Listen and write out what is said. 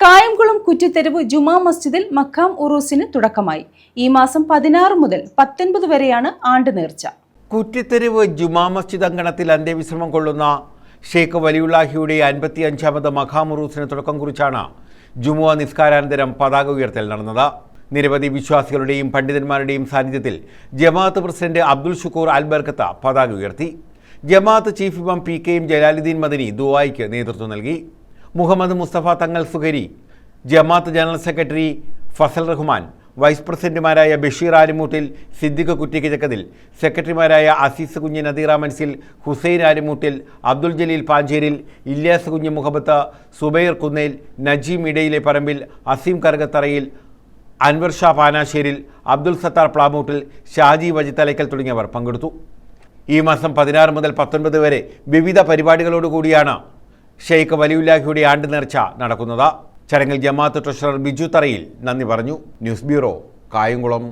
കായംകുളം കുറ്റിത്തെരുവ് ജുമാ മസ്ജിദിൽ മഖാം ഉറൂസിന് തുടക്കമായി. ഈ മാസം 16 മുതൽ 19 വരെയാണ് ആണ്ട് നേർച്ച. കുറ്റിത്തെരുവ് ജുമാ മസ്ജിദ് അങ്കണത്തിൽ അന്ത്യവിശ്രമം കൊള്ളുന്ന ഷെയ്ഖ് വലിയുള്ളാഹിയുടെ 55ാമത് മഖാം ഉറൂസിന് തുടക്കം കുറിച്ചാണ് ജുമുഅ നിസ്കാരാനന്തരം പതാക ഉയർത്തൽ നടന്നത്. നിരവധി വിശ്വാസികളുടെയും പണ്ഡിതന്മാരുടെയും സാന്നിധ്യത്തിൽ ജമാഅത്ത് പ്രസിഡന്റ് അബ്ദുൽ ഷുക്കൂർ അൽ ബർക്കത്ത് പതാക ഉയർത്തി. ജമാഅത്ത് ചീഫ് ഇമാം PK ജലാലുദ്ദീൻ മദനി ദുആയ്ക്ക് നേതൃത്വം നൽകി. മുഹമ്മദ് മുസ്തഫ തങ്ങൾ സുഹരി, ജമാഅത്ത് general secretary Fazal Rahman, vice പ്രസിഡന്റുമാരായ ബഷീർ ആലിമൂട്ടിൽ, സിദ്ദിഖ് കുറ്റിക്കിഴക്കതിൽ, സെക്രട്ടറിമാരായ അസീസ് കുഞ്ഞ് നദീറ മൻസിൽ, ഹുസൈൻ ആലിമൂട്ടിൽ, അബ്ദുൽ ജലീൽ പാഞ്ചേരിൽ, ഇല്യാസ് കുഞ്ഞ് മുഹബത്ത്, സുബൈർ കുന്നേൽ, നജീം ഇടയിലെ പറമ്പിൽ, അസീം കറുകത്തറയിൽ, അൻവർ ഷാ പാനാശ്ശേരിൽ, അബ്ദുൽ സത്താർ പ്ലാമൂട്ടിൽ, ഷാജി വജിത്തലയ്ക്കൽ തുടങ്ങിയവർ പങ്കെടുത്തു. ഈ മാസം 16 മുതൽ 19 വരെ വിവിധ പരിപാടികളോടുകൂടിയാണ് ഷെയ്ഖ് വലിയുള്ളാഹിയുടെ ആണ്ട് നേർച്ച നടക്കുന്നത്. ചടങ്ങിൽ ജമാഅത്ത് ട്രഷറർ ബിജു തറയിൽ നന്ദി പറഞ്ഞു. News bureau, Kayamkulam.